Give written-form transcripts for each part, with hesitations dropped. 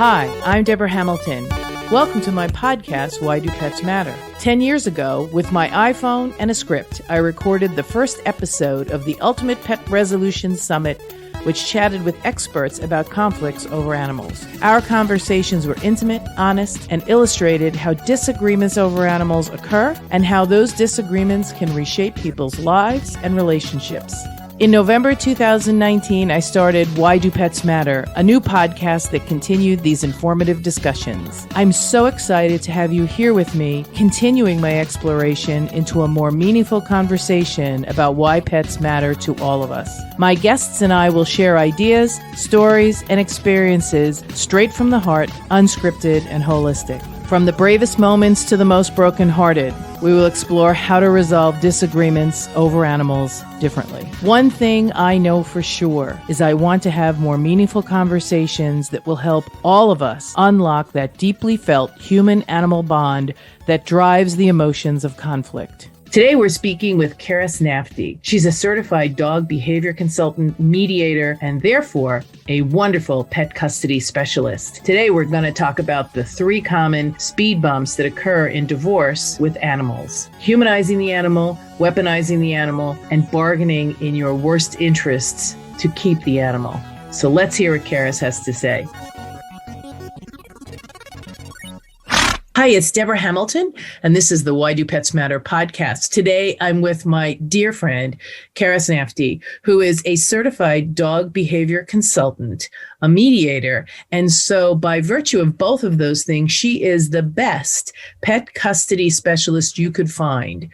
Hi, I'm Deborah Hamilton. Welcome to my podcast, Why Do Pets Matter? 10 years ago, with my iPhone and a script, I recorded the first episode of the Ultimate Pet Resolution Summit, which chatted with experts about conflicts over animals. Our conversations were intimate, honest, and illustrated how disagreements over animals occur and how those disagreements can reshape people's lives and relationships. In November 2019, I started Why Do Pets Matter, a new podcast that continued these informative discussions. I'm so excited to have you here with me, continuing my exploration into a more meaningful conversation about why pets matter to all of us. My guests and I will share ideas, stories, and experiences straight from the heart, unscripted and holistic. From the bravest moments to the most brokenhearted, we will explore how to resolve disagreements over animals differently. One thing I know for sure is I want to have more meaningful conversations that will help all of us unlock that deeply felt human-animal bond that drives the emotions of conflict. Today, we're speaking with Karis Nafte. She's a certified dog behavior consultant, mediator, and therefore a wonderful pet custody specialist. Today, we're going to talk about the 3 common speed bumps that occur in divorce with animals: humanizing the animal, weaponizing the animal, and bargaining in your worst interests to keep the animal. So let's hear what Karis has to say. Hi, it's Deborah Hamilton, and this is the Why Do Pets Matter podcast. Today, I'm with my dear friend, Karis Nafte, who is a certified dog behavior consultant, a mediator, and so by virtue of both of those things, she is the best pet custody specialist you could find.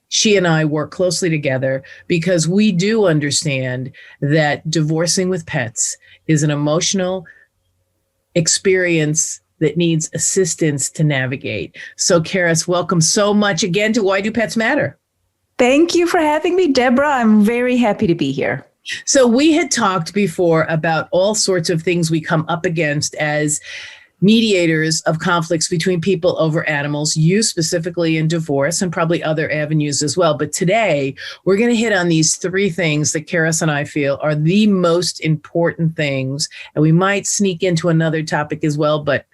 She and I work closely together because we do understand that divorcing with pets is an emotional experience that needs assistance to navigate. So, Karis, welcome so much again to Why Do Pets Matter? Thank you for having me, Deborah. I'm very happy to be here. So we had talked before about all sorts of things we come up against as mediators of conflicts between people over animals, you specifically in divorce and probably other avenues as well. But today, we're going to hit on these 3 things that Karis and I feel are the most important things. And we might sneak into another topic as well, but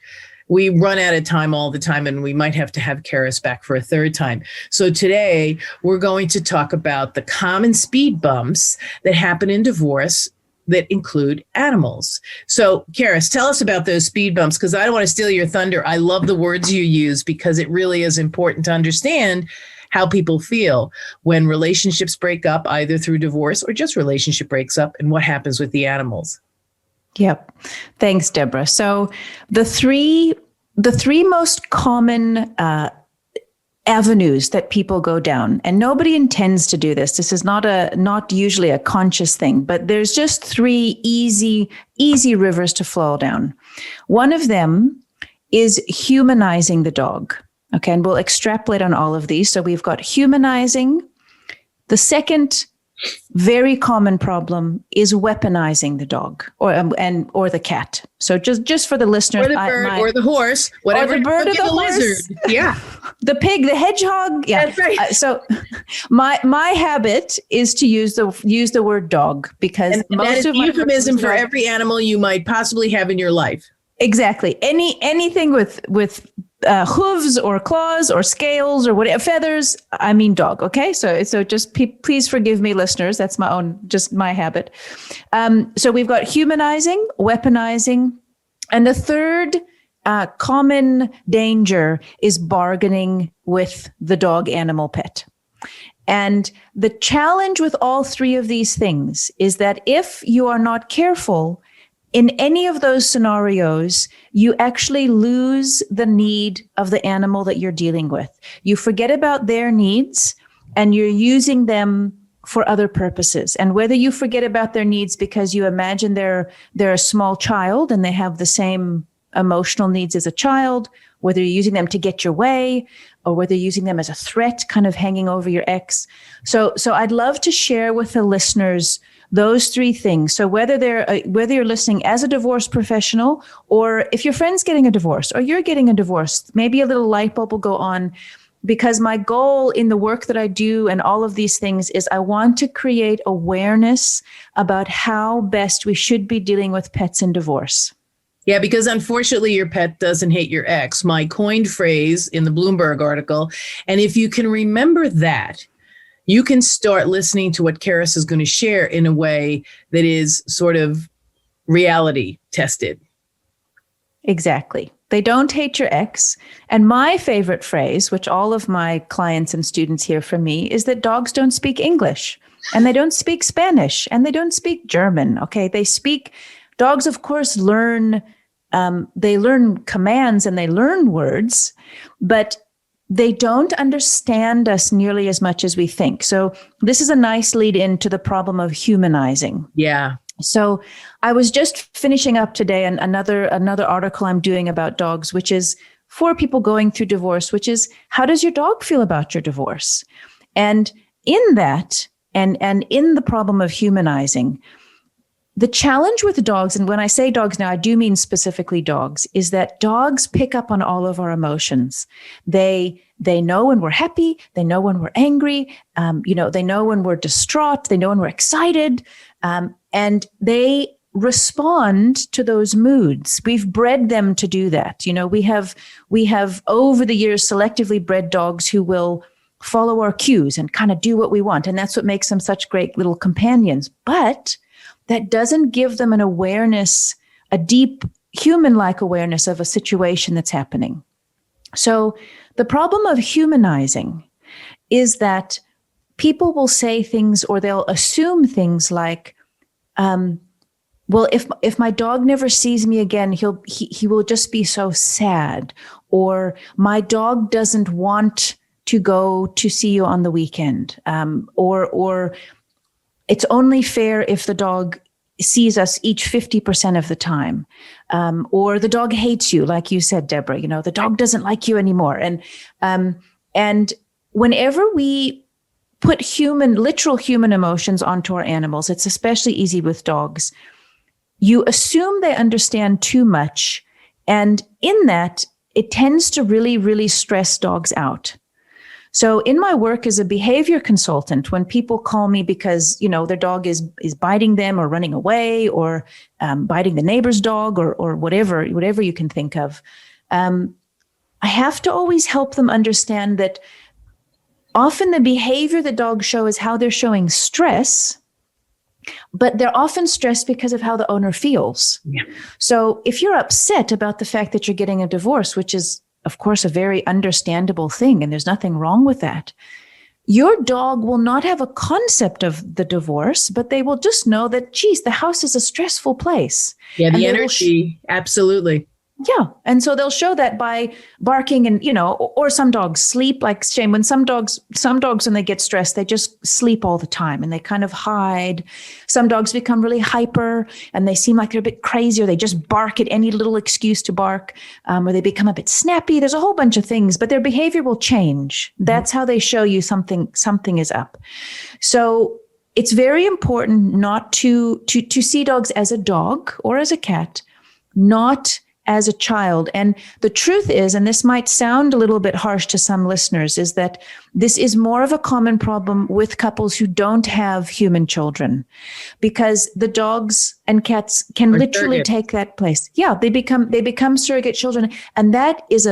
we run out of time all the time, and we might have to have Karis back for a 3rd time. So today, we're going to talk about the common speed bumps that happen in divorce that include animals. So, Karis, tell us about those speed bumps, because I don't want to steal your thunder. I love the words you use because it really is important to understand how people feel when relationships break up, either through divorce or just relationship breaks up, and what happens with the animals. Yep. Thanks, Deborah. So the three most common avenues that people go down, and nobody intends to do this. This is not usually a conscious thing, but there's just 3 easy rivers to flow down. One of them is humanizing the dog. Okay. And we'll extrapolate on all of these. So we've got humanizing. The second very common problem is weaponizing the dog or the cat. So just for the listeners, or the bird, or the horse, whatever. Or the bird or the horse. Lizard. Yeah. The pig, the hedgehog. Yeah. That's right. So my habit is to use the word dog because and most that is of my euphemism for every animal you might possibly have in your life. Exactly. Anything with hooves or claws or scales or whatever, feathers, I mean dog. Okay. So just please forgive me, listeners. That's just my habit. So we've got humanizing, weaponizing, and the third common danger is bargaining with the dog animal pet. And the challenge with all 3 of these things is that if you are not careful, in any of those scenarios, you actually lose the need of the animal that you're dealing with. You forget about their needs and you're using them for other purposes. And whether you forget about their needs because you imagine they're a small child and they have the same emotional needs as a child, whether you're using them to get your way, or whether you're using them as a threat kind of hanging over your ex. So I'd love to share with the listeners those 3 things. So whether you're listening as a divorce professional, or if your friend's getting a divorce or you're getting a divorce, maybe a little light bulb will go on, because my goal in the work that I do and all of these things is I want to create awareness about how best we should be dealing with pets in divorce. Yeah, because unfortunately your pet doesn't hate your ex, my coined phrase in the Bloomberg article. And if you can remember that, you can start listening to what Karis is going to share in a way that is sort of reality tested. Exactly. They don't hate your ex. And my favorite phrase, which all of my clients and students hear from me, is that dogs don't speak English, and they don't speak Spanish, and they don't speak German. Okay. Dogs, of course, they learn commands and they learn words, but they don't understand us nearly as much as we think. So this is a nice lead into the problem of humanizing. Yeah. So I was just finishing up today another article I'm doing about dogs, which is for people going through divorce, which is, how does your dog feel about your divorce? And in that, and in the problem of humanizing, the challenge with dogs, and when I say dogs now, I do mean specifically dogs, is that dogs pick up on all of our emotions. They know when we're happy. They know when we're angry. They know when we're distraught. They know when we're excited. And they respond to those moods. We've bred them to do that. We have over the years selectively bred dogs who will follow our cues and kind of do what we want. And that's what makes them such great little companions. But that doesn't give them an awareness, a deep human-like awareness of a situation that's happening. So the problem of humanizing is that people will say things, or they'll assume things like, well, if my dog never sees me again, he will just be so sad. Or my dog doesn't want to go to see you on the weekend. Or it's only fair if the dog sees us each 50% of the time. Or the dog hates you, like you said, Deborah. The dog doesn't like you anymore. And whenever we put literal human emotions onto our animals, it's especially easy with dogs, you assume they understand too much. And in that, it tends to really, really stress dogs out. So in my work as a behavior consultant, when people call me because, their dog is biting them or running away or biting the neighbor's dog or whatever you can think of, I have to always help them understand that often the behavior the dogs show is how they're showing stress, but they're often stressed because of how the owner feels. Yeah. So if you're upset about the fact that you're getting a divorce, which is, of course, a very understandable thing, and there's nothing wrong with that, your dog will not have a concept of the divorce, but they will just know that, geez, the house is a stressful place. Yeah, the energy, absolutely. Yeah. And so they'll show that by barking and, or some dogs sleep, like Shane, when some dogs, when they get stressed, they just sleep all the time and they kind of hide. Some dogs become really hyper and they seem like they're a bit crazy, or they just bark at any little excuse to bark, or they become a bit snappy. There's a whole bunch of things, but their behavior will change. That's how they show you something is up. So it's very important not to see dogs as a dog or as a cat, not as a child. And the truth is, and this might sound a little bit harsh to some listeners, is that this is more of a common problem with couples who don't have human children, because the dogs and cats can literally take that place. Yeah, they become surrogate children, and that is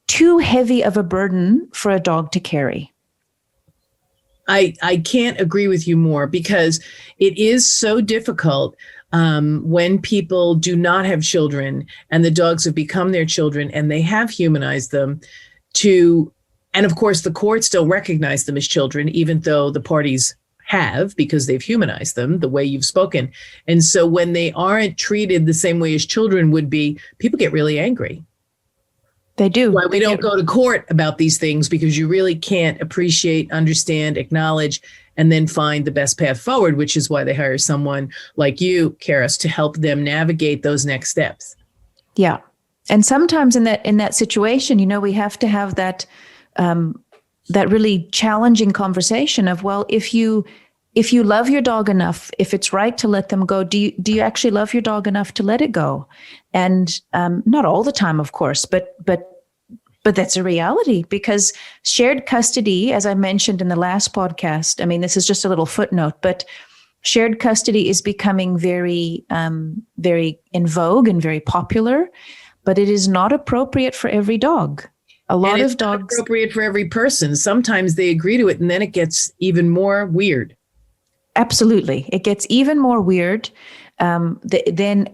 too heavy of a burden for a dog to carry. I can't agree with you more, because it is so difficult when people do not have children and the dogs have become their children and they have humanized them and of course the courts don't recognize them as children, even though the parties have, because they've humanized them the way you've spoken. And so when they aren't treated the same way as children would be, people get really angry. They do. Why we don't go to court about these things, because you really can't appreciate, understand, acknowledge, and then find the best path forward, which is why they hire someone like you, Karis, to help them navigate those next steps. Yeah. And sometimes in that situation, we have to have that really challenging conversation of, well, if you love your dog enough, if it's right to let them go, do you actually love your dog enough to let it go? And not all the time, of course, but that's a reality, because shared custody, as I mentioned in the last podcast, I mean, this is just a little footnote, but Shared custody is becoming very, very in vogue and very popular, but it is not appropriate for every dog. A lot of dogs. Not appropriate for every person. Sometimes they agree to it, and then it gets even more weird. Absolutely, it gets even more weird. Then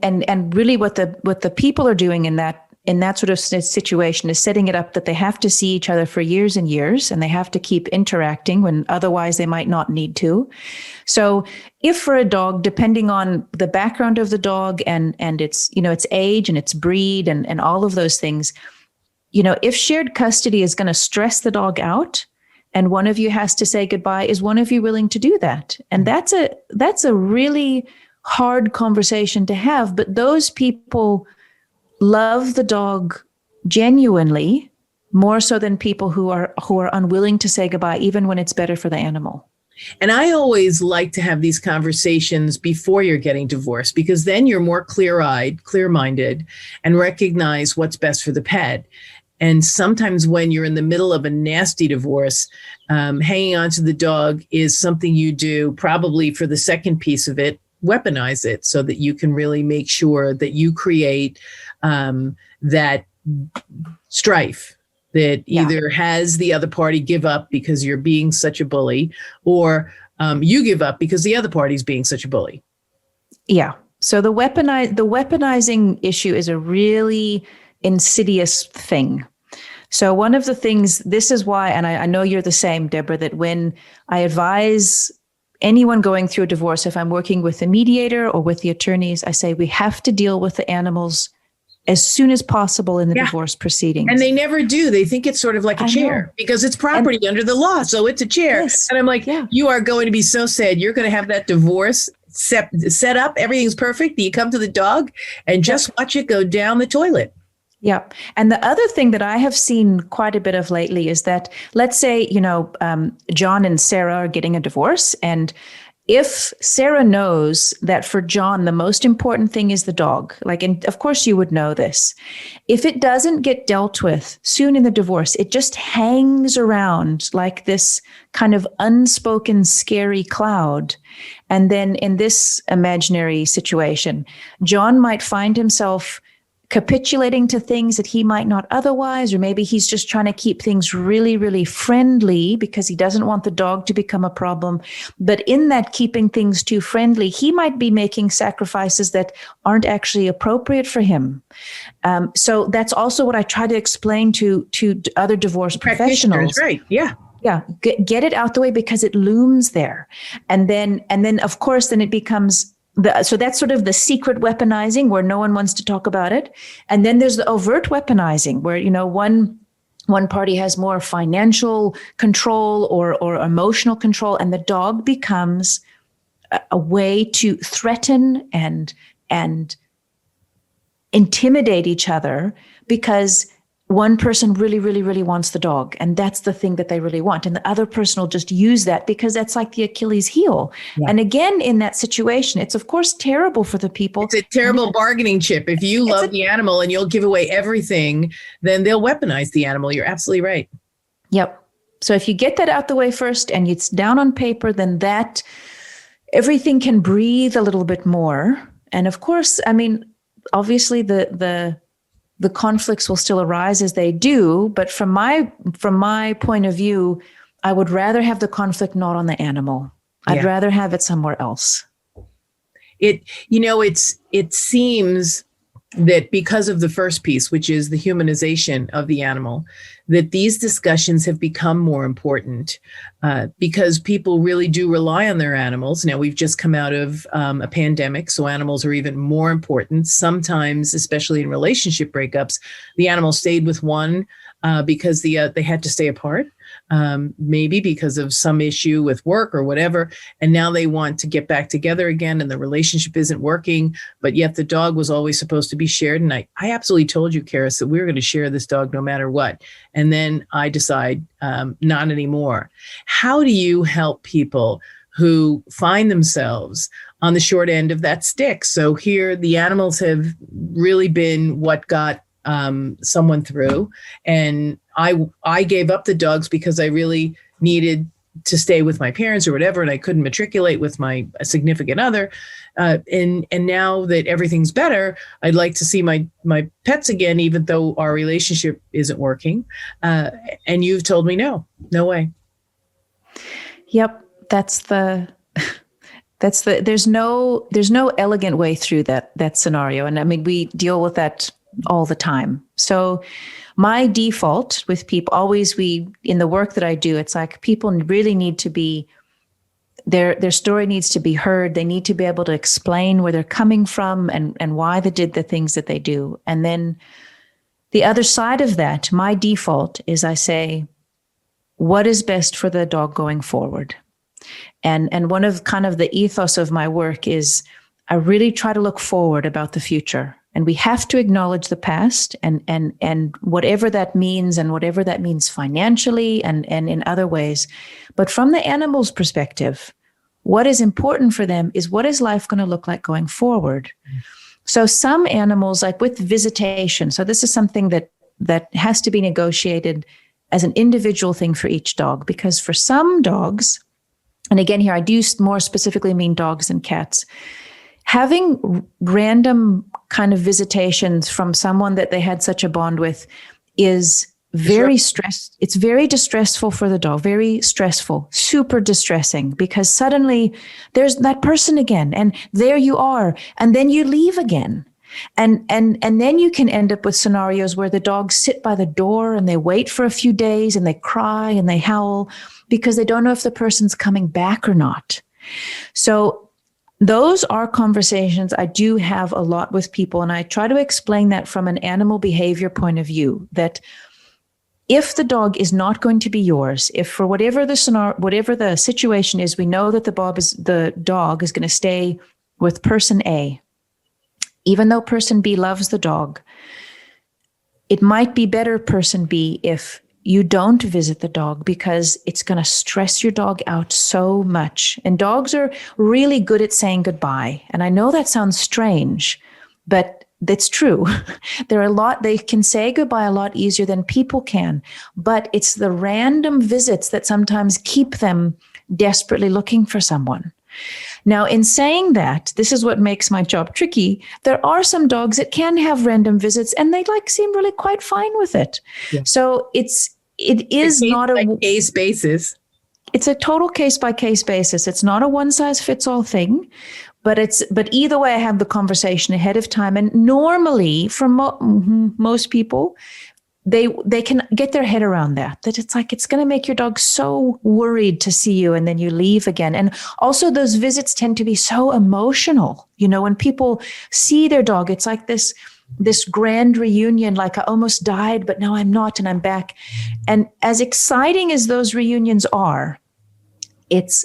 really, what the people are doing in that sort of situation is setting it up that they have to see each other for years and years, and they have to keep interacting when otherwise they might not need to. So if for a dog, depending on the background of the dog and its, its age and its breed and all of those things, if shared custody is going to stress the dog out and one of you has to say goodbye, is one of you willing to do that? And that's a really hard conversation to have, but those people love the dog genuinely, more so than people who are unwilling to say goodbye, even when it's better for the animal. And I always like to have these conversations before you're getting divorced, because then you're more clear-eyed, clear-minded, and recognize what's best for the pet. And sometimes when you're in the middle of a nasty divorce, hanging on to the dog is something you do probably for the second piece of it, weaponize it so that you can really make sure that you create that strife that either has the other party give up because you're being such a bully, or you give up because the other party's being such a bully. Yeah. So the weaponizing issue is a really insidious thing. So one of the things, this is why, and I know you're the same, Deborah, that when I advise anyone going through a divorce, if I'm working with the mediator or with the attorneys, I say we have to deal with the animals as soon as possible in the divorce proceedings. And they never do. They think it's sort of like a chair because it's property under the law. So it's a chair. Yes. And I'm like, you are going to be so sad. You're going to have that divorce set up. Everything's perfect. You come to the dog and just watch it go down the toilet. Yeah. And the other thing that I have seen quite a bit of lately is that, let's say, John and Sarah are getting a divorce. And if Sarah knows that for John, the most important thing is the dog, and of course you would know this, if it doesn't get dealt with soon in the divorce, it just hangs around like this kind of unspoken, scary cloud. And then in this imaginary situation, John might find himself capitulating to things that he might not otherwise, or maybe he's just trying to keep things really, really friendly because he doesn't want the dog to become a problem. But in that keeping things too friendly, he might be making sacrifices that aren't actually appropriate for him. So that's also what I try to explain to other divorce professionals. Right. Yeah. Yeah. Get it out the way because it looms there. And then of course, then it becomes so that's sort of the secret weaponizing where no one wants to talk about it. And then there's the overt weaponizing where, one party has more financial control or emotional control, and the dog becomes a way to threaten and intimidate each other because one person really, really, really wants the dog. And that's the thing that they really want. And the other person will just use that because that's like the Achilles heel. Yeah. And again, in that situation, it's of course terrible for the people. It's a terrible bargaining chip. If you love the animal and you'll give away everything, then they'll weaponize the animal. You're absolutely right. Yep. So if you get that out the way first and it's down on paper, then that everything can breathe a little bit more. And of course, obviously the conflicts will still arise as they do, but from my point of view, I would rather have the conflict not on the animal. I'd rather have it somewhere else. It seems that because of the first piece, which is the humanization of the animal, that these discussions have become more important because people really do rely on their animals. Now, we've just come out of a pandemic, so animals are even more important. Sometimes, especially in relationship breakups, the animal stayed with one because they had to stay apart, maybe because of some issue with work or whatever. And now they want to get back together again and the relationship isn't working, but yet the dog was always supposed to be shared. And I absolutely told you, Karis, that we were going to share this dog no matter what. And then I decide not anymore. How do you help people who find themselves on the short end of that stick? So here the animals have really been what got someone through. And I gave up the dogs because I really needed to stay with my parents or whatever, and I couldn't matriculate with my significant other. And now that everything's better, I'd like to see my pets again, even though our relationship isn't working. And you've told me no way. Yep, there's no elegant way through that scenario. And I mean, we deal with that all the time. So my default with people in the work that I do, it's like people really need to be, their story needs to be heard. They need to be able to explain where they're coming from and why they did the things that they do. And then the other side of that, my default is I say, what is best for the dog going forward? And one of kind of the ethos of my work is I really try to look forward about the future. And we have to acknowledge the past and whatever that means, and whatever that means financially and in other ways. But from the animal's perspective, what is important for them is what is life going to look like going forward? So some animals, like with visitation, so this is something that has to be negotiated as an individual thing for each dog, because for some dogs, and again here I do more specifically mean dogs and cats, having random kind of visitations from someone that they had such a bond with is very stressed. It's very distressful for the dog, very stressful, super distressing, because suddenly there's that person again, and there you are, and then you leave again. And then you can end up with scenarios where the dogs sit by the door and they wait for a few days and they cry and they howl because they don't know if the person's coming back or not. So those are conversations I do have a lot with people, and I try to explain that from an animal behavior point of view, that if the dog is not going to be yours, if for whatever the situation is, we know that the dog is going to stay with person A, even though person B loves the dog, it might be better, person B, if you don't visit the dog, because it's going to stress your dog out so much. And dogs are really good at saying goodbye. And I know that sounds strange, but that's true. They can say goodbye a lot easier than people can, but it's the random visits that sometimes keep them desperately looking for someone. Now, in saying that, this is what makes my job tricky. There are some dogs that can have random visits and they seem really quite fine with it. Yeah. So it is not a case basis. It's a total case by case basis. It's not a one size fits all thing, but either way, I have the conversation ahead of time. And normally for most people, they can get their head around that it's going to make your dog so worried to see you and then you leave again. And also those visits tend to be so emotional. You know, when people see their dog, it's like this grand reunion, like I almost died, but now I'm not and I'm back. And as exciting as those reunions are, it's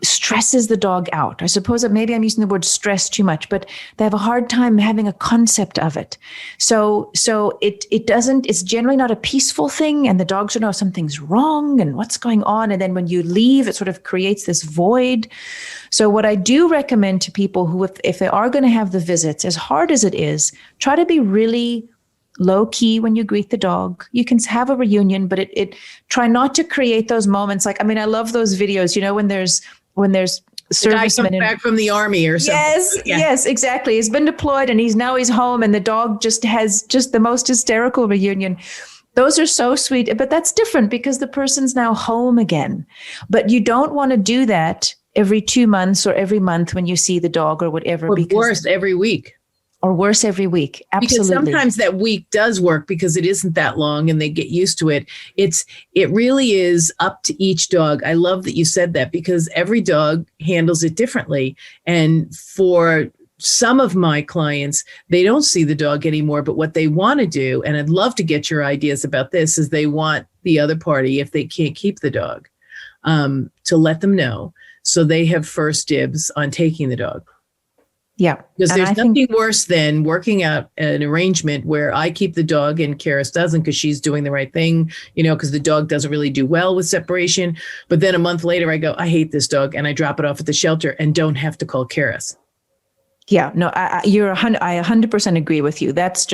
stresses the dog out. I suppose that maybe I'm using the word stress too much, but they have a hard time having a concept of it. So it's generally not a peaceful thing, and the dogs don't know something's wrong and what's going on. And then when you leave, it sort of creates this void. So what I do recommend to people who, if they are going to have the visits, as hard as it is, try to be really low key when you greet the dog. You can have a reunion, but try not to create those moments. Like, I mean, I love those videos, you know, when there's servicemen back from the army or something. Yes, exactly. He's been deployed and he's home, and the dog just has the most hysterical reunion. Those are so sweet, but that's different because the person's now home again. But you don't want to do that every 2 months or every month when you see the dog or whatever. Or worse, every week. Or worse every week. Absolutely. Because sometimes that week does work because it isn't that long and they get used to it. It really is up to each dog. I love that you said that because every dog handles it differently. And for some of my clients, they don't see the dog anymore, but what they want to do, and I'd love to get your ideas about this, is they want the other party, if they can't keep the dog, to let them know. So they have first dibs on taking the dog. Yeah. Because there's nothing worse than working out an arrangement where I keep the dog and Karis doesn't because she's doing the right thing, you know, because the dog doesn't really do well with separation. But then a month later, I go, I hate this dog, and I drop it off at the shelter and don't have to call Karis. Yeah, no, I 100% agree with you. That's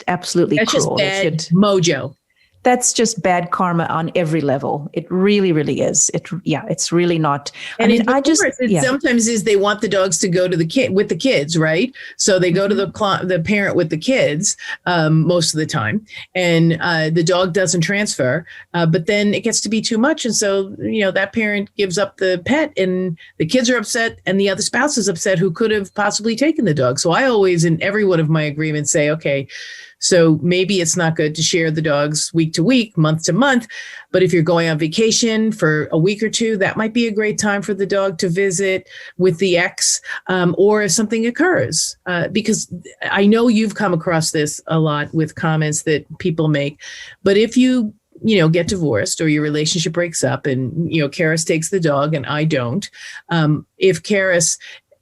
absolutely cruel. That's just bad mojo. that's just bad karma on every level. It really, really is. It's really not. And sometimes is they want the dogs to go to the kid with the kids, right? So they go to the parent with the kids most of the time, and the dog doesn't transfer. But then it gets to be too much, and so that parent gives up the pet, and the kids are upset, and the other spouse is upset who could have possibly taken the dog. So I always, in every one of my agreements, say, okay, so maybe it's not good to share the dogs week to week, month to month. But if you're going on vacation for a week or two, that might be a great time for the dog to visit with the ex, or if something occurs. Because I know you've come across this a lot with comments that people make. But if you get divorced or your relationship breaks up and, Karis takes the dog and I don't,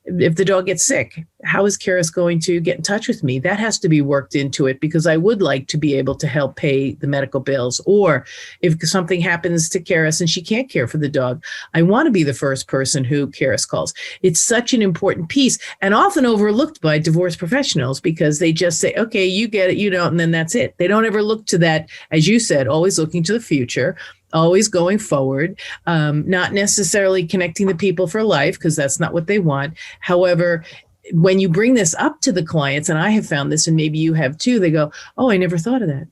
if the dog gets sick, how is Karis going to get in touch with me? That has to be worked into it, because I would like to be able to help pay the medical bills. Or if something happens to Karis and she can't care for the dog, I want to be the first person who Karis calls. It's such an important piece, and often overlooked by divorce professionals, because they just say, okay, you get it, you don't, and then that's it. They don't ever look to that, as you said, always looking to the future, always going forward, not necessarily connecting the people for life, because that's not what they want. However, when you bring this up to the clients, and I have found this, and maybe you have too, they go, oh, I never thought of that.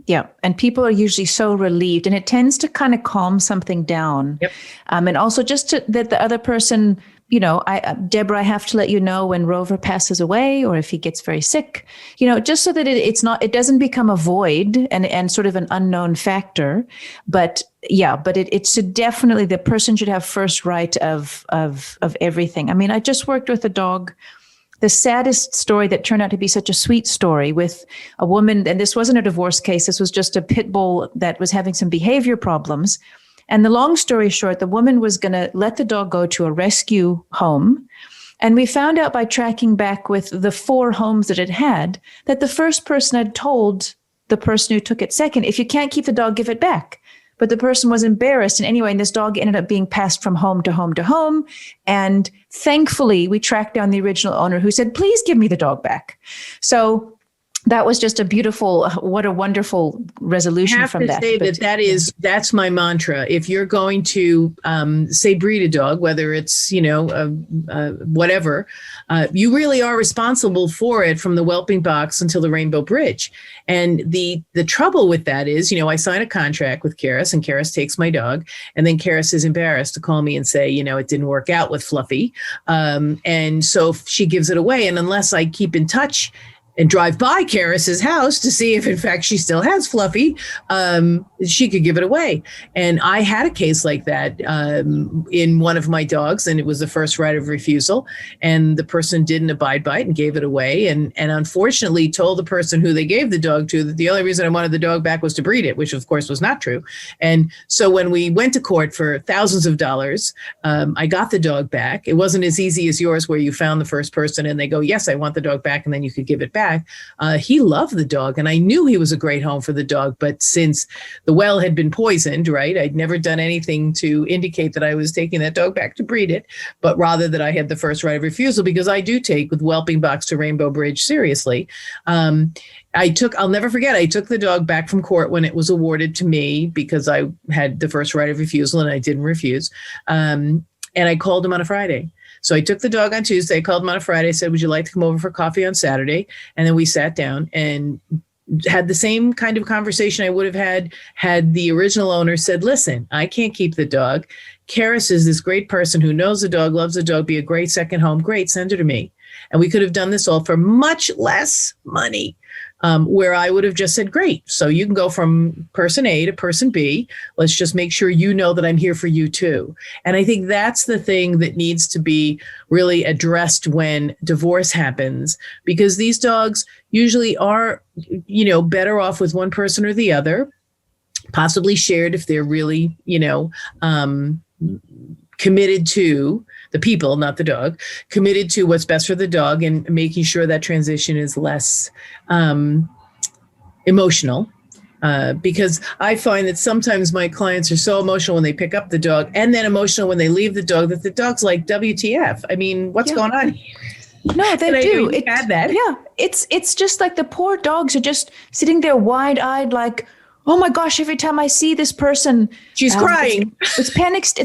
Yeah. And people are usually so relieved, and it tends to kind of calm something down. Yep. And also just that the other person, Deborah, I have to let you know when Rover passes away, or if he gets very sick, just so that it doesn't become a void and sort of an unknown factor. But it should definitely, the person should have first right of everything. I mean, I just worked with a dog, the saddest story that turned out to be such a sweet story, with a woman, and this wasn't a divorce case. This was just a pit bull that was having some behavior problems. And the long story short, the woman was going to let the dog go to a rescue home. And we found out by tracking back with the 4 homes that it had, that the first person had told the person who took it second, if you can't keep the dog, give it back. But the person was embarrassed. And anyway, and this dog ended up being passed from home to home to home. And thankfully, we tracked down the original owner, who said, please give me the dog back. So that was just what a wonderful resolution from that. I have to say that's my mantra. If you're going to say breed a dog, whether it's, whatever, you really are responsible for it from the whelping box until the rainbow bridge. And the trouble with that is, I sign a contract with Karis, and Karis takes my dog, and then Karis is embarrassed to call me and say, it didn't work out with Fluffy. And so she gives it away. And unless I keep in touch and drive by Karis's house to see if, in fact, she still has Fluffy, she could give it away. And I had a case like that in one of my dogs, and it was the first right of refusal. And the person didn't abide by it and gave it away. And unfortunately told the person who they gave the dog to that the only reason I wanted the dog back was to breed it, which of course was not true. And so when we went to court for thousands of dollars, I got the dog back. It wasn't as easy as yours, where you found the first person and they go, yes, I want the dog back, and then you could give it back. He loved the dog, and I knew he was a great home for the dog. But since the well had been poisoned, right, I'd never done anything to indicate that I was taking that dog back to breed it, but rather that I had the first right of refusal, because I do take with whelping box to rainbow bridge seriously. I'll never forget, I took the dog back from court when it was awarded to me, because I had the first right of refusal and I didn't refuse. And I called him on a Friday. So I took the dog on Tuesday, called him on a Friday, said, would you like to come over for coffee on Saturday? And then we sat down and had the same kind of conversation I would have had the original owner said, listen, I can't keep the dog. Karis is this great person who knows the dog, loves the dog, be a great second home. Great, send her to me. And we could have done this all for much less money. Where I would have just said, great, so you can go from person A to person B. Let's just make sure you know that I'm here for you too. And I think that's the thing that needs to be really addressed when divorce happens, because these dogs usually are, better off with one person or the other, possibly shared if they're really, committed to the people, not the dog, committed to what's best for the dog, and making sure that transition is less emotional. Because I find that sometimes my clients are so emotional when they pick up the dog, and then emotional when they leave the dog, that the dog's like, WTF? I mean, what's going on here? No, they do. Had that. Yeah, it's just like the poor dogs are just sitting there wide-eyed, like, oh my gosh, every time I see this person, she's crying. It's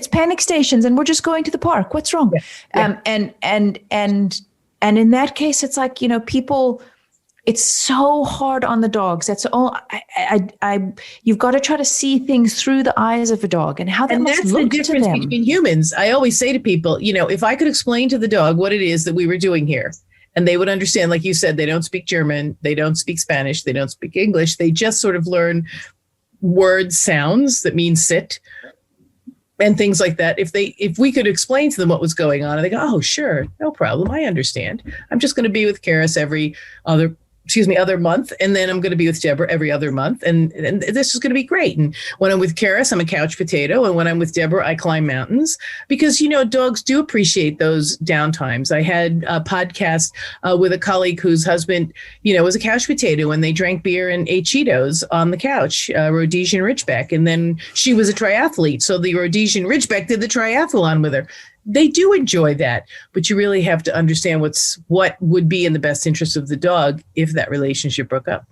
panic stations, and we're just going to the park. What's wrong? Yeah. And in that case, it's like, people, it's so hard on the dogs. That's all. You've got to try to see things through the eyes of a dog and how that must look to them. And that's the difference between humans. I always say to people, if I could explain to the dog what it is that we were doing here, and they would understand, like you said, they don't speak German, they don't speak Spanish, they don't speak English. They just sort of learn word sounds that mean sit and things like that. If we could explain to them what was going on, and they go, oh, sure, no problem, I understand. I'm just going to be with Karis every other month. And then I'm going to be with Deborah every other month. And this is going to be great. And when I'm with Karis, I'm a couch potato. And when I'm with Deborah, I climb mountains because, dogs do appreciate those downtimes. I had a podcast with a colleague whose husband, was a couch potato, and they drank beer and ate Cheetos on the couch, Rhodesian Ridgeback. And then she was a triathlete. So the Rhodesian Ridgeback did the triathlon with her. They do enjoy that, but you really have to understand what would be in the best interest of the dog if that relationship broke up.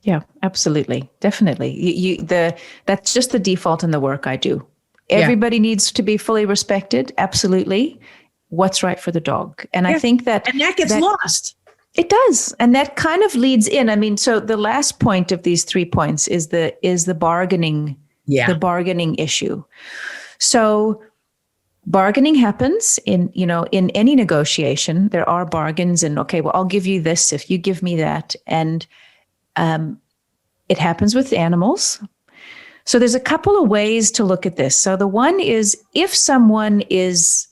Yeah, absolutely. Definitely. That's just the default in the work I do. Everybody needs to be fully respected. Absolutely. What's right for the dog. And I think that... And that gets lost. It does. And that kind of leads in. I mean, so the last point of these 3 points is the bargaining, the bargaining issue. So bargaining happens in any negotiation. There are bargains, and okay, well, I'll give you this if you give me that. And it happens with animals. So there's a couple of ways to look at this. So the one is, if someone is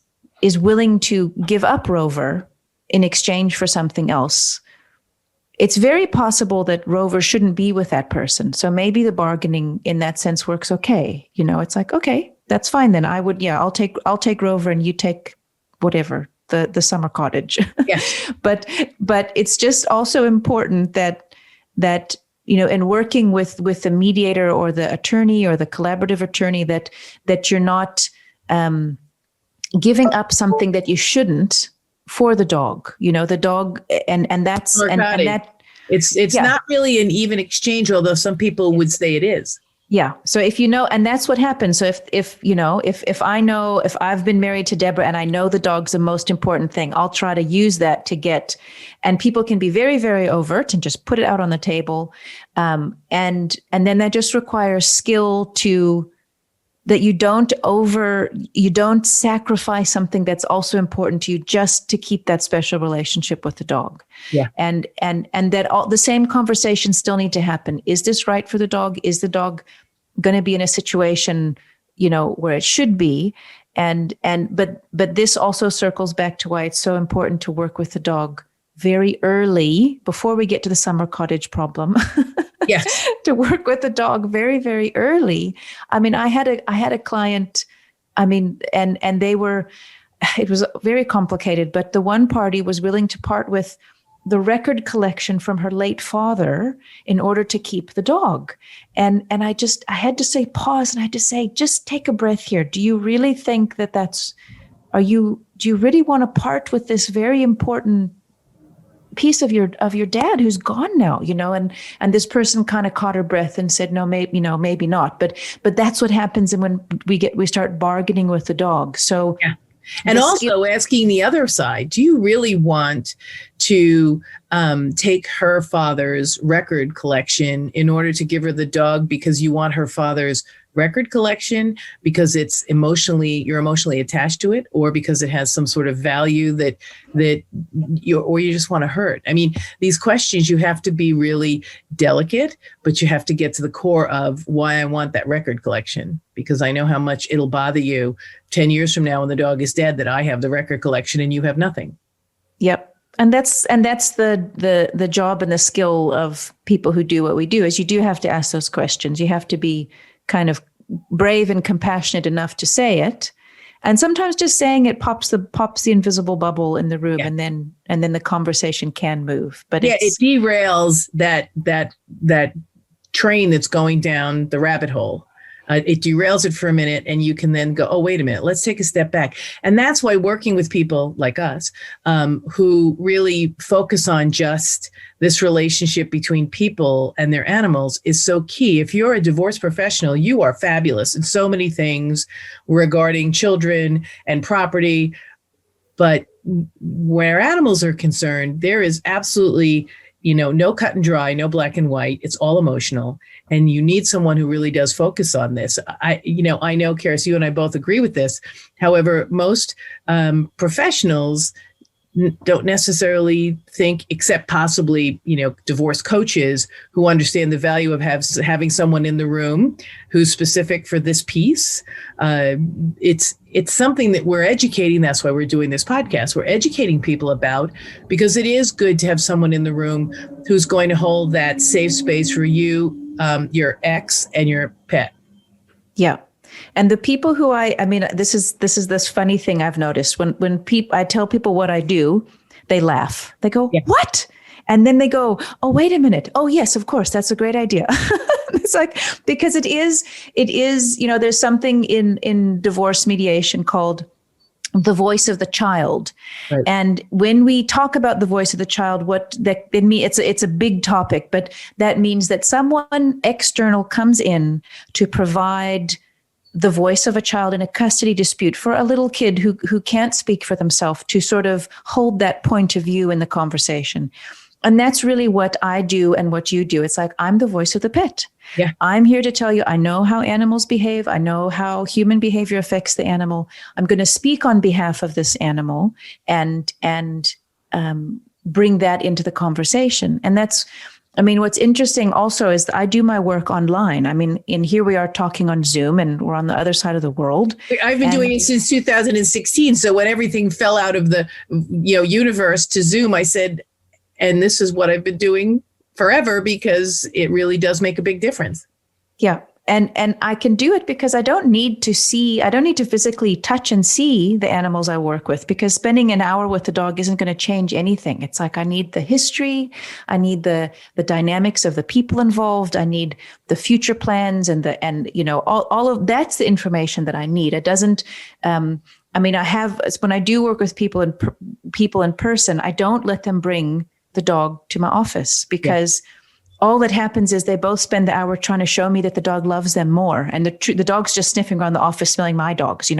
willing to give up Rover in exchange for something else, it's very possible that Rover shouldn't be with that person. So maybe the bargaining in that sense works okay. It's like, okay, that's fine then. I'll take Rover and you take whatever, the summer cottage. Yes. But it's just also important that in working with the mediator or the attorney or the collaborative attorney, that you're not giving up something that you shouldn't for the dog. The dog and that's and that it's not really an even exchange, although some people would say it is. Yeah. So if and that's what happens. So if I've been married to Deborah and I know the dog's the most important thing, I'll try to use that to get, and people can be very, very overt and just put it out on the table. And then that just requires skill that you don't sacrifice something that's also important to you just to keep that special relationship with the dog. Yeah. And that all the same conversations still need to happen. Is this right for the dog? Is the dog going to be in a situation, where it should be? But this also circles back to why it's so important to work with the dog very early before we get to the summer cottage problem. Yes. To work with the dog very, very early. I mean, I had a client, and it was very complicated, but the one party was willing to part with the record collection from her late father in order to keep the dog. And I had to say, pause, and I had to say, just take a breath here. Do you really think do you really want to part with this very important piece of your dad who's gone now, and this person kind of caught her breath and said, no, maybe not. But that's what happens. And when we start bargaining with the dog. So, yeah. And also asking the other side, do you really want to take her father's record collection in order to give her the dog because you want her father's record collection because you're emotionally attached to it, or because it has some sort of value that you just want to hurt? I mean, these questions, you have to be really delicate, but you have to get to the core of why I want that record collection, because I know how much it'll bother you 10 years from now when the dog is dead that I have the record collection and you have nothing. Yep. And that's the job and the skill of people who do what we do, is you do have to ask those questions. You have to be kind of brave and compassionate enough to say it. And sometimes just saying it pops the invisible bubble in the room, yeah. and then the conversation can move. But it derails that train that's going down the rabbit hole. It derails it for a minute, and you can then go, oh, wait a minute, let's take a step back. And that's why working with people like us who really focus on just this relationship between people and their animals is so key. If you're a divorce professional, you are fabulous in so many things regarding children and property. But where animals are concerned, there is absolutely, no cut and dry, no black and white. It's all emotional. And you need someone who really does focus on this. I know, Karis, you and I both agree with this. However, most professionals don't necessarily think, except possibly, divorce coaches who understand the value of having someone in the room who's specific for this piece. It's something that we're educating. That's why we're doing this podcast. We're educating people about, because it is good to have someone in the room who's going to hold that safe space for you, your ex, and your pet. Yeah. And the people who this is this funny thing I've noticed when I tell people what I do, they laugh. They go, yeah. What? And then they go, oh, wait a minute. Oh, yes, of course. That's a great idea. It's like, because it is, there's something in divorce mediation called the voice of the child. Right. And when we talk about the voice of the child, it's a big topic, but that means that someone external comes in to provide the voice of a child in a custody dispute for a little kid who can't speak for themselves, to sort of hold that point of view in the conversation. And that's really what I do and what you do. It's like, I'm the voice of the pet. Yeah. I'm here to tell you, I know how animals behave. I know how human behavior affects the animal. I'm going to speak on behalf of this animal and bring that into the conversation. And that's, what's interesting also is that I do my work online. In here we are talking on Zoom, and we're on the other side of the world. I've been doing it since 2016. So when everything fell out of the universe to Zoom, I said, and this is what I've been doing forever, because it really does make a big difference. Yeah. And I can do it because I don't need to physically touch and see the animals I work with, because spending an hour with the dog isn't going to change anything. It's like, I need the history. I need the dynamics of the people involved. I need the future plans and all of that's the information that I need. It doesn't, when I do work with people in person, I don't let them bring the dog to my office, because all that happens is they both spend the hour trying to show me that the dog loves them more. And the dog's just sniffing around the office, smelling my dogs. It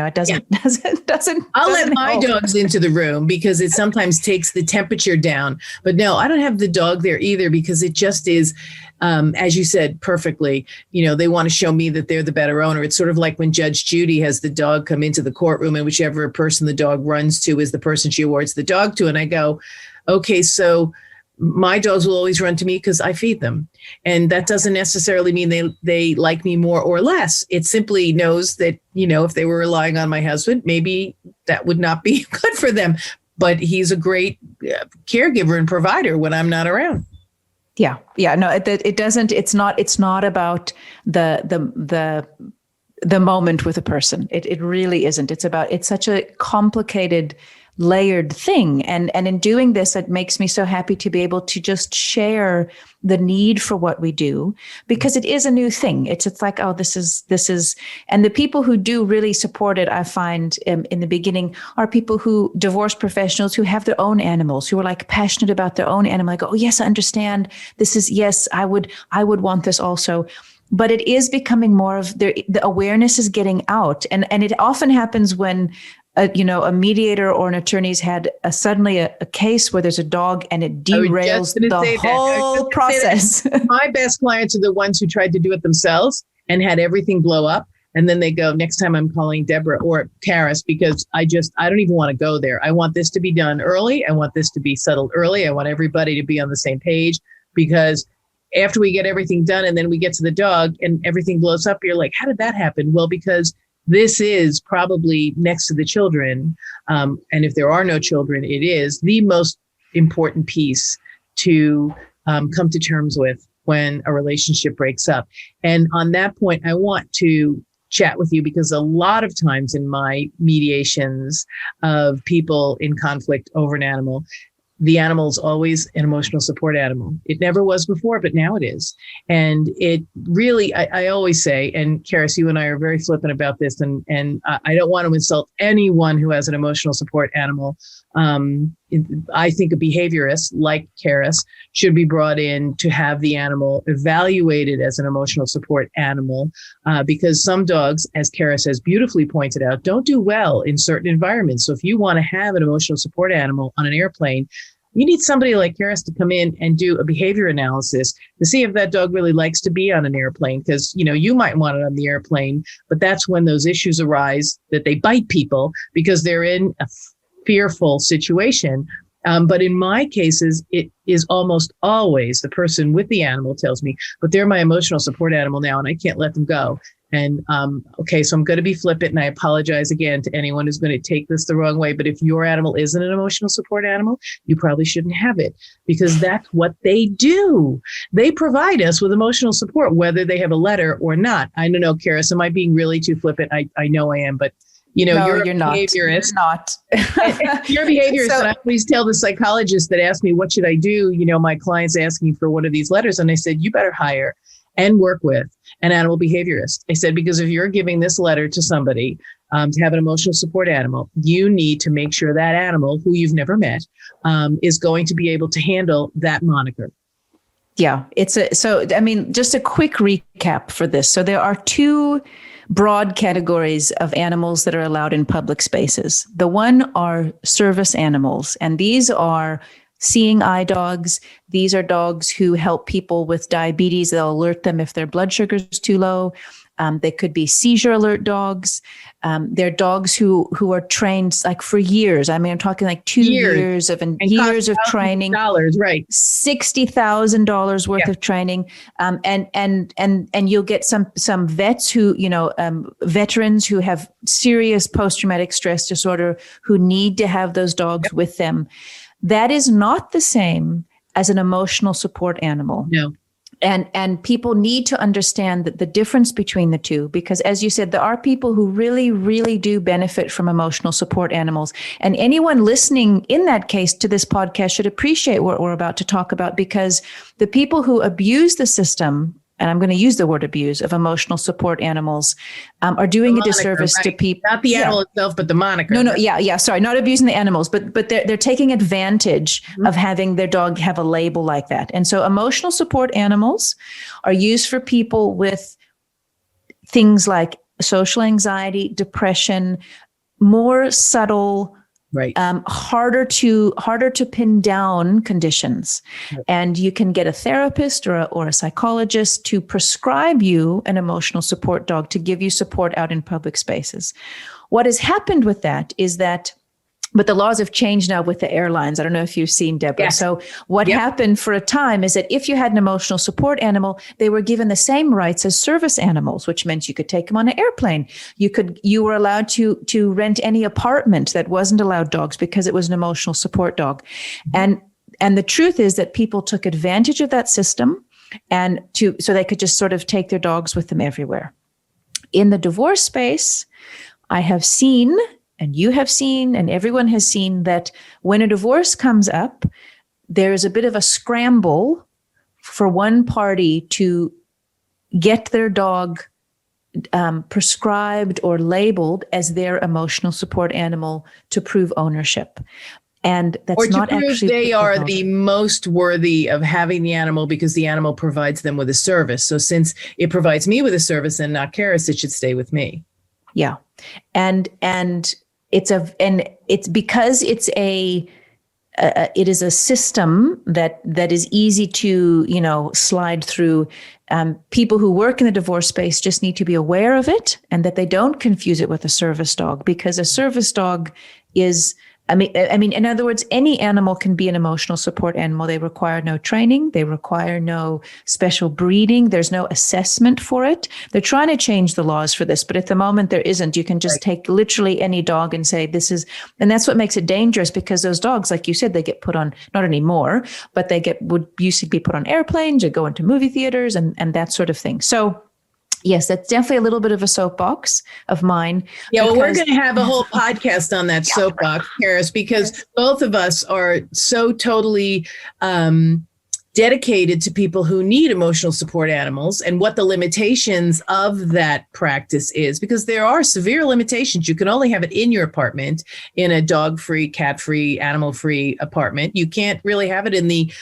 doesn't. I'll let my dogs into the room because it sometimes takes the temperature down. But no, I don't have the dog there either, because it just is, as you said perfectly, they want to show me that they're the better owner. It's sort of like when Judge Judy has the dog come into the courtroom, and whichever person the dog runs to is the person she awards the dog to. And I go, okay, so my dogs will always run to me because I feed them. And that doesn't necessarily mean they like me more or less. It simply knows that, if they were relying on my husband, maybe that would not be good for them. But he's a great caregiver and provider when I'm not around. Yeah. Yeah. No, it doesn't. It's not about the moment with a person. It really isn't. It's such a complicated, layered thing. And in doing this, it makes me so happy to be able to just share the need for what we do, because it is a new thing. It's like, oh, this is, and the people who do really support it, I find in the beginning, are people divorce professionals who have their own animals, who are like passionate about their own animal. Like, oh yes, I understand. This is, yes, I would want this also. But it is becoming more of the awareness is getting out. And it often happens when a mediator or an attorney's had suddenly a case where there's a dog, and it derails the whole process. My best clients are the ones who tried to do it themselves and had everything blow up. And then they go, next time I'm calling Deborah or Karis, because I don't even want to go there. I want this to be done early. I want this to be settled early. I want everybody to be on the same page, because after we get everything done and then we get to the dog and everything blows up, you're like, how did that happen? Well, because this is probably next to the children. And if there are no children, it is the most important piece to come to terms with when a relationship breaks up. And on that point, I want to chat with you, because a lot of times in my mediations of people in conflict over an animal, the animal is always an emotional support animal. It never was before, but now it is. And it really, I always say, and Karis, you and I are very flippant about this, and I don't want to insult anyone who has an emotional support animal. I think a behaviorist like Karis should be brought in to have the animal evaluated as an emotional support animal, because some dogs, as Karis has beautifully pointed out, don't do well in certain environments. So if you want to have an emotional support animal on an airplane, you need somebody like Karis to come in and do a behavior analysis to see if that dog really likes to be on an airplane. Because, you might want it on the airplane, but that's when those issues arise that they bite people because they're in a fearful situation. But in my cases, it is almost always the person with the animal tells me, but they're my emotional support animal now and I can't let them go. And okay, so I'm going to be flippant, and I apologize again to anyone who's going to take this the wrong way. But if your animal isn't an emotional support animal, you probably shouldn't have it, because that's what they do. They provide us with emotional support, whether they have a letter or not. I don't know, Karis, am I being really too flippant? I know I am, but no, you're a behaviorist. You're not. You're a behaviorist. So, and I always tell the psychologist that ask me, what should I do? My clients asking for one of these letters. And I said, you better hire and work with an animal behaviorist. I said, because if you're giving this letter to somebody to have an emotional support animal, you need to make sure that animal, who you've never met, is going to be able to handle that moniker. Yeah, just a quick recap for this. So there are two broad categories of animals that are allowed in public spaces. The one are service animals, and these are seeing eye dogs. These are dogs who help people with diabetes. They'll alert them if their blood sugar is too low. They could be seizure alert dogs. They're dogs who are trained like for years. I'm talking like 2 years of training. Right. $60,000 worth of training. And you'll get some vets who, veterans who have serious post-traumatic stress disorder who need to have those dogs with them. That is not the same as an emotional support animal. No. And people need to understand that the difference between the two, because as you said, there are people who really, really do benefit from emotional support animals. And anyone listening in that case to this podcast should appreciate what we're about to talk about, because the people who abuse the system, and I'm going to use the word abuse, of emotional support animals, are doing a disservice to people. Not the animal itself, but the moniker. No, yeah. Sorry, not abusing the animals, but they're taking advantage of having their dog have a label like that. And so emotional support animals are used for people with things like social anxiety, depression, more subtle, right, harder to pin down conditions. Right. And you can get a therapist or a psychologist to prescribe you an emotional support dog to give you support out in public spaces. What has happened with that is that, but the laws have changed now with the airlines. I don't know if you've seen, Deborah. Yes. So what happened for a time is that if you had an emotional support animal, they were given the same rights as service animals, which meant you could take them on an airplane. You were allowed to rent any apartment that wasn't allowed dogs because it was an emotional support dog. And the truth is that people took advantage of that system so they could just sort of take their dogs with them everywhere. In the divorce space, I have seen, and you have seen, and everyone has seen, that when a divorce comes up, there is a bit of a scramble for one party to get their dog prescribed or labeled as their emotional support animal to prove ownership. And that's not actually, or to prove they are the most worthy of having the animal because the animal provides them with a service. So since it provides me with a service and not Karis, it should stay with me. Yeah. And it's because it is a system that is easy to, slide through. People who work in the divorce space just need to be aware of it, and that they don't confuse it with a service dog, because a service dog is, I mean, in other words, any animal can be an emotional support animal. They require no training. They require no special breeding. There's no assessment for it. They're trying to change the laws for this, but at the moment there isn't. You can just take literally any dog and say this is, and that's what makes it dangerous, because those dogs, like you said, they get put on, not anymore, but would used to be put on airplanes or go into movie theaters and that sort of thing. So Yes, that's definitely a little bit of a soapbox of mine. Yeah, well, we're going to have a whole podcast on that soapbox, Karis, because both of us are so totally dedicated to people who need emotional support animals and what the limitations of that practice is, because there are severe limitations. You can only have it in your apartment, in a dog-free, cat-free, animal-free apartment. You can't really have it in the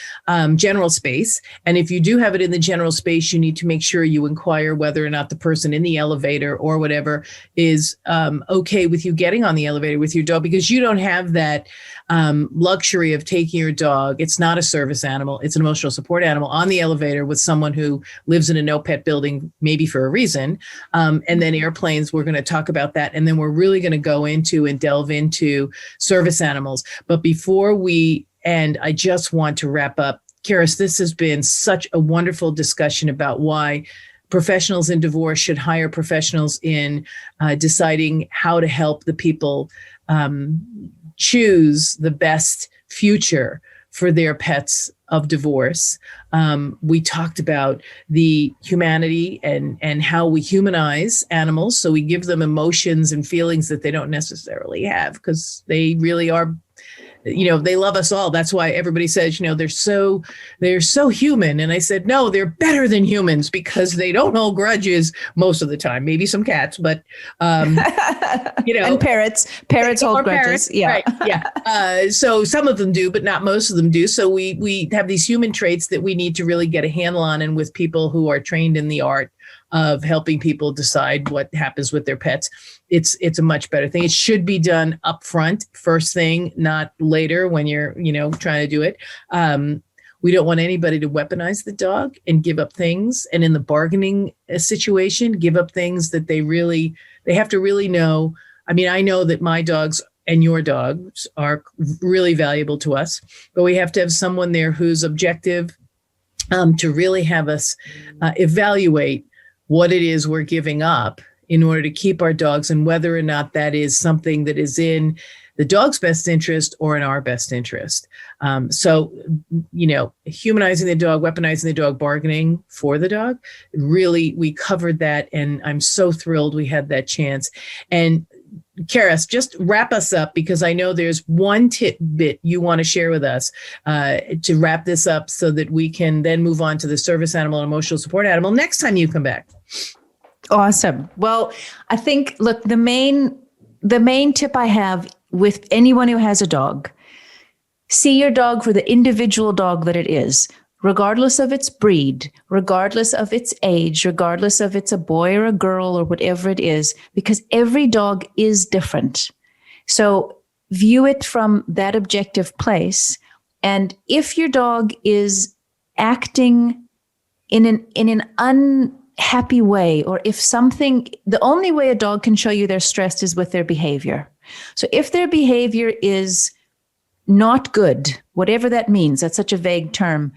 general space. And if you do have it in the general space, you need to make sure you inquire whether or not the person in the elevator or whatever is okay with you getting on the elevator with your dog, because you don't have that luxury of taking your dog. It's not a service animal. It's an emotional support animal on the elevator with someone who lives in a no pet building, maybe for a reason. And then airplanes, we're going to talk about that. And then we're really going to go into and delve into service animals. But before we end, I just want to wrap up. Karis, this has been such a wonderful discussion about why professionals in divorce should hire professionals in deciding how to help the people choose the best future for their pets of divorce. We talked about the humanity and how we humanize animals. So we give them emotions and feelings that they don't necessarily have, because they really are, they love us all. That's why everybody says, they're so human. And I said, no, they're better than humans, because they don't hold grudges most of the time. Maybe some cats, but and parrots hold grudges. Yeah. Right, yeah. So some of them do, but not most of them do. So we have these human traits that we need to really get a handle on. And with people who are trained in the art of helping people decide what happens with their pets, it's a much better thing. It should be done up front, first thing, not later when you're, trying to do it. We don't want anybody to weaponize the dog and give up things. And in the bargaining situation, give up things that they have to really know. I mean, I know that my dogs and your dogs are really valuable to us, but we have to have someone there who's objective to really have us evaluate what it is we're giving up in order to keep our dogs, and whether or not that is something that is in the dog's best interest or in our best interest. So, humanizing the dog, weaponizing the dog, bargaining for the dog, really, we covered that. And I'm so thrilled we had that chance. And Karis, just wrap us up, because I know there's one tidbit you want to share with us to wrap this up, so that we can then move on to the service animal and emotional support animal next time you come back. Awesome. Well, I think, look, the main tip I have with anyone who has a dog, see your dog for the individual dog that it is, regardless of its breed, regardless of its age, regardless of it's a boy or a girl or whatever it is, because every dog is different. So view it from that objective place. And if your dog is acting in an unhappy way, or if the only way a dog can show you they're stressed is with their behavior. So if their behavior is not good, whatever that means, that's such a vague term,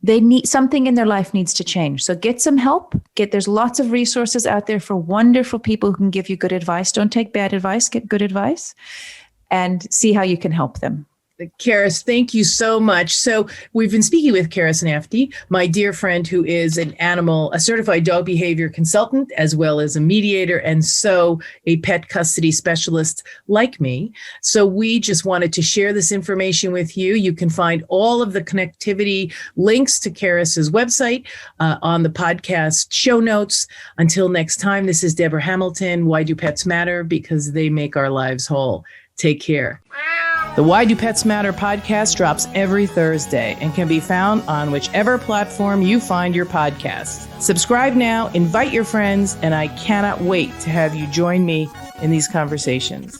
they need something in their life needs to change. So get some help. There's lots of resources out there for wonderful people who can give you good advice. Don't take bad advice, get good advice, and see how you can help them. Karis, thank you so much. So we've been speaking with Karis Nafte, my dear friend, who is a certified dog behavior consultant, as well as a mediator, and so a pet custody specialist like me. So we just wanted to share this information with you. You can find all of the connectivity links to Karis's website on the podcast show notes. Until next time, this is Deborah Hamilton. Why Do Pets Matter? Because they make our lives whole. Take care. The Why Do Pets Matter podcast drops every Thursday and can be found on whichever platform you find your podcasts. Subscribe now, invite your friends, and I cannot wait to have you join me in these conversations.